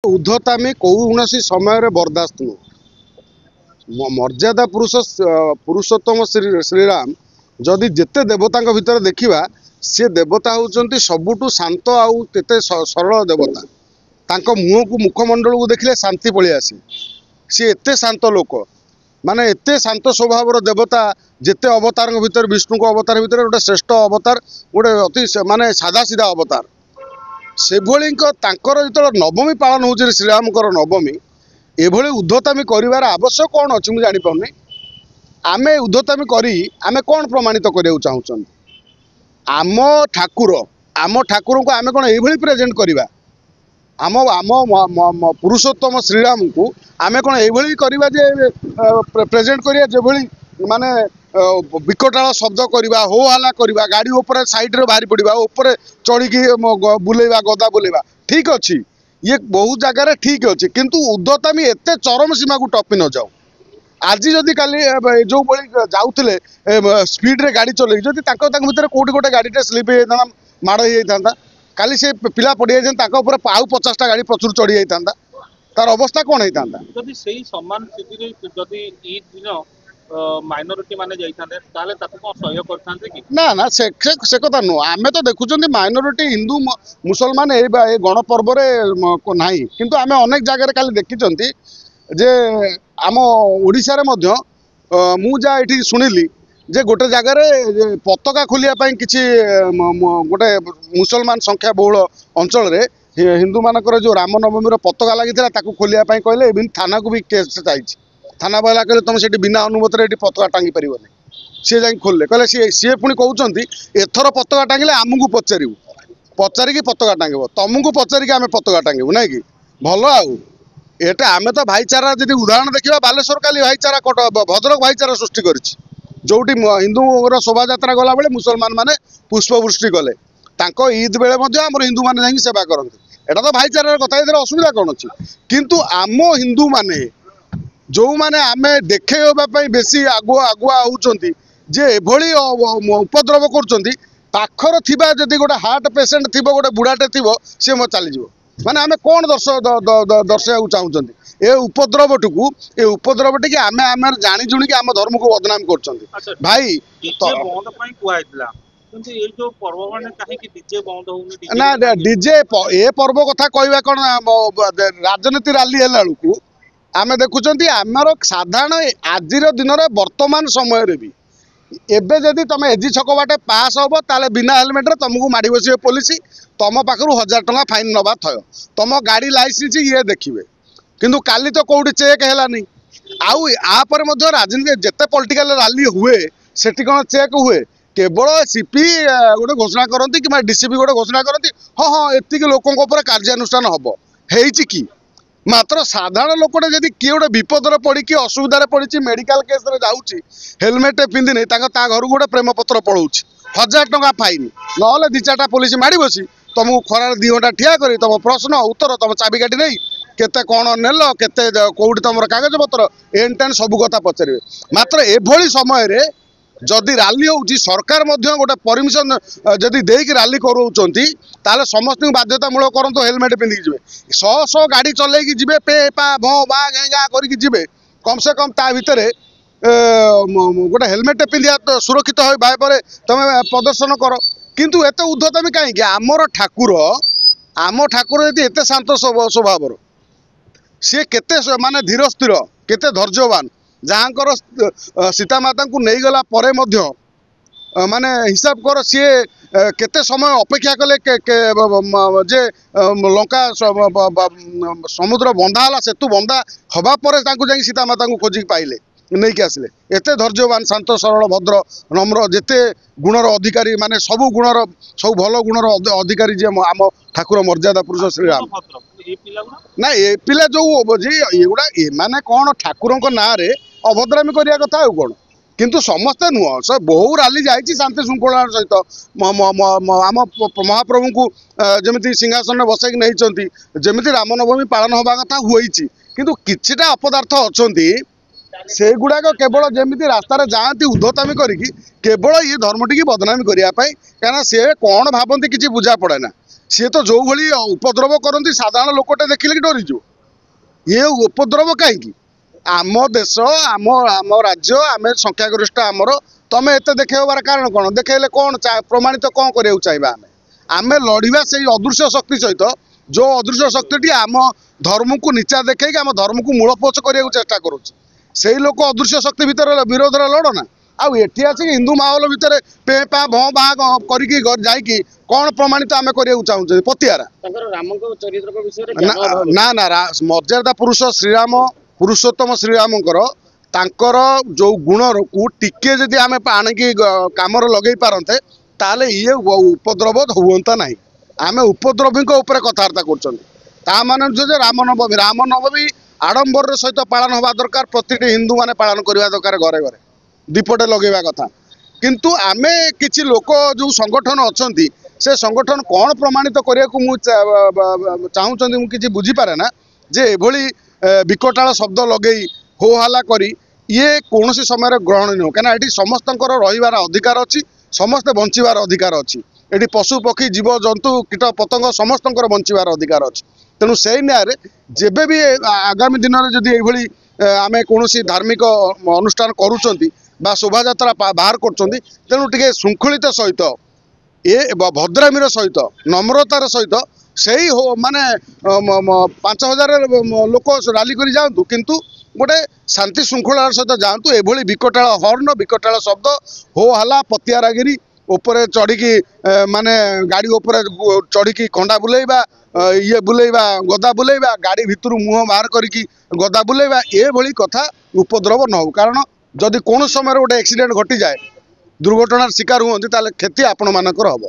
उद्धतामी कौन समय बर्दास्त नु मर्यादा पुरुषोत्तम श्रीराम जदि जेते देवता भितर देखा सी देवता होती सबुठु शांत आउ तेते सरल देवता तांको मुह को मुखमंडल को देखिले शांति पलि आसे सी एते शांत लोक माने एते शांत स्वभाव देवता जेते अवतार भितर विष्णु को अवतार भितर गोटे श्रेष्ठ अवतार गोटे अति माने सादा सीधा अवतार से भली जो नवमी पालन हो श्रीराम नवमी एभली उद्धतामी कर आवश्यक कौन अच्छी मुझे जापारे आमे उद्धतामी करी आमे कौन प्रमाणित करने चाहूँ आम ठाकुर को आमे कौन ये प्रेजेंट करवा आम आम पुरुषोत्तम श्रीराम को आमे कौन ये करवा जे प्रेजेंट करिया जे भली माने विकटाल शब्द करवा हो हल्ला करवा गाड़ी ऊपर साइड रे बाहरी पड़ा ऊपर चढ़ी बुलेवा गदा बुलेवा ठीक अच्छी ये बहुत जगार ठीक अच्छे किंतु उद्धतामी एते चरम सीमा को टपी न जाऊ आज जदि काली जो भाई जाऊे स्पीड रे गाड़ी चल भर कौटी गोटे गाड़ी स्लीप हो माड़ हो काली से पिला पड़ जाए आउ 50टा गाड़ी प्रचुर चढ़ी जाता तार अवस्था कौन होता माइनॉरिटी माने जाइथांदे ताले ताको कोन सहयोग करथांदे कि ना ना से कथा नु आमे तो देखुचंदी माइनॉरिटी हिंदू मुसलमान ए गण पर्व रे नाही किंतु आमे अनेक जगह खाली देखिचंती जे आम ओडिसा रे मध्य मु जा एठी सुनिली जे गोटे जगह रे पताका खोलिया पई किछि गोटे मुसलमान संख्या बहुल अंचल रे हिंदू मानकर जो रामनवमी रो पताका लागिथिला ताको खोलिया पई कहले इबिन थाना को भी केस चाहिछि थाना वाला कहले तुम से बिना अनुमति पताका टांगी पार सी जा खोलले कहले सी पुणी कहते एथर पताका टांगे आमको पचारू पचारिकी पताका टांगब तुमको पचारिकी आम पताका टांगू ना कि भल आउ एटा आम तो भाईचारा जब उदाहरण देखा बालेश्वर काली भाईचारा भद्रक भाईचारा सृष्टि करी जोटी हिंदू शोभा यात्रा गला बेले मुसलमान माने पुष्पवृष्टि कले ईद बेले आम हिंदू मैंने जाकि सेवा करते एटा तो भाईचारार कथा असुविधा कौन अच्छी किंतु आम हिंदू माने जो माने आमे देखेबा बेसी आगुआ आगुआ होउचंती जे एभली उपद्रव करुचंती पाखर थिबा जदि गोटे हार्ट पेशेंट थिबो गोटे बुढ़ाटे थिबो से म चली जिवो माने आमे कोन दर्शाया चाहूचंती ए उपद्रवटी आमे आमे जानि जुनि कि आम धर्म को बदनाम करचंती भाई बंद पई कुआइतला किंतु ए जो पर्व माने काहे कि डीजे बंद होउनी ना डीजे ए पर्व कथा कहबा कोन राजनीति रैली हेला लुकु आमे देखुचंती आमर साधारण आज दिन वर्तमान समय रे भी एबे जदि तुम एजी छक बाटे पास हम ताले बिना हेलमेट रे तुमको माड़ी बसिबे पुलिस तुम पाखु 1000 टंका फाइन नबा थय तुम गाड़ी लाइसेंस ये देखिए किंतु काली तो कौटी चेक हेलानी आउ आ पर मध्य राजनीति जेते पॉलिटिकल रैली हुए सेठी कोन चेक हुए केवल सीपी गोटे घोषणा करती कि डीसीपी गोटे घोषणा करती हाँ हाँ एतिक लोकों ऊपर कार्यानुष्ठान हम हेइछि कि मात्र साधारण लोकटे जदि किए गोटे विपदर पड़ी असुविधा पड़ी मेडिकल केस रे जाऊँगी हेलमेट पिंधि नहीं घर गोटे प्रेम पत्र पड़ोची 1000 टंका फाइन ना 2-4टा पुलिस माड़ी बसी तुमको खरार 2 घंटा ठिया कर तुम प्रश्न उत्तर तुम चाबिकाठी नहीं केते कौन नेल केते कौटी तुम कागज पत्र एन टेन सब कथा पचारे मात्र एभली समय जदि रैली होउची सरकार मध्य गोटे परमिशन जदि देकी रैली करोचंती ताले समस्त बाध्यतामूलक करंतो हेलमेट पिंधिकी जिवे 100 गाड़ी चलेकी जिवे पे पा भो बा गेंगा करिकी जिवे कम से कम ता भितरे गोटे हेलमेट पिंधिया सुरक्षित हो भाई तुम प्रदर्शन कर किंतु एते उद्धतामी कहीं आम ठाकुर यदि एते शांत स्वभाव सी केते माने धीर स्थिर केते धैर्यवान जहाँकर सीता माता को नहीं गला परे मध्य माने हिसाब कर सी केते समय अपेक्षा कले जे लंका समुद्र बंधा है सेतु बंधा हवा पर सीता माता को खोजिक पाइले नहीं कि आसिले एते धैर्यवान शांत सरल भद्र नम्र जेते गुणर अधिकारी माने सब गुणर सब भल गुणर अधिकारी जे आम ठाकुर मर्यादा पुरुष श्रीराम ना ए पिला जो जी एगुड़ा एमाने कौन ठाकुर ना रे अभद्रामी करिया कथा आउ कौन किंतु समस्ते नुह सब बहु रैली जाइए शांति श्रृंखला सहित आम महाप्रभु को जमी सिंहासन बसैक नहीं जमी रामनवमी पालन हवा कथा हुई किंतु किछिटा अपदार्थ अच्छा सेगुड़ाक केवल जमी रास्तार जाती उद्धतामी करिकी केवल ये धर्मटी की बदनामी करने कहीं सी कौन भावती किसी बुझा पड़े ना सी तो जो भाई उपद्रव करती साधारण लोकटे देखिले कि डरीज ये उपद्रव कहीं आम देश आम आम राज्य आम संख्यागरिष्ठ आमर तुम एत देखेबार कारण कौन देखेले कौन प्रमाणित कौन करा चाहिए आम लड़वा से अदृश्य शक्ति सहित जो अदृश्य शक्ति आम धर्म को नीचा देखे आम धर्म को मूलपोच करने चेष्टा करुच्चे से लोक अदृश्य शक्ति भितर विरोध लड़ना आउ एटी आसिक हिंदू माहौल भितर पे पा भँ बाँ करके जाकि कौन प्रमाणित आम करने चाहूँ पतियारा ना ना मर्यादा पुरुष श्रीराम पुरुषोत्तम श्रीरामकर तांकर जो गुण को टिके जदि आम आणिकी काम लगे पारते ताले ये उपद्रव हुंता ना आम उपद्रवी कथबार्ता कर मान जो रामनवमी आडंबर सहित पालन हवा दरकार प्रति हिंदू माने पालन करवा दरकार घरे घरे दीपटे लगेवा कथा किंतु आमे किछि लोक जो संगठन अच्छी से संगठन कौन प्रमाणित करने को चाहूँ मुझे बुझीपारे ना जे एभली विकटाल शब्द लगे हो हल्ला करी ये कौन समय ग्रहण नुह कहीं समस्त रहीबार अधिकार अच्छी समस्ते बंचार अधिकार अच्छी ये पशु पक्षी जीव जंतु कीट पतंग समस्त बंचार अधिकार अच्छी तेणु से न्याय जेबे भी आगामी दिन में जदि ये आम कौन धार्मिक अनुष्ठान करुँच शोभा यात्रा बाहर कर श्रृंखलित सहित ये भद्रामीर सहित नम्रतार सहित से ही हो माने 5000 लोक राली कर जातु किंतु गोटे शांति श्रृंखलार सहित जातु एभली विकटाल हर्न विकटाल शब्द हो हल्ला पतियारागिरी उपरे चढ़ी माने गाड़ी उपरे चढ़ी खंडा बुलेबा ये बुलेबा गदा बुलेबा गाड़ी भितर मुह बाहर करी गदा बुलेबा ये भली कथा उपद्रव न हो कारण जदि कौन समय गोटे एक्सीडेंट घटी जाए दुर्घटनार शिकार हुआ क्षति आपण मानकर हम।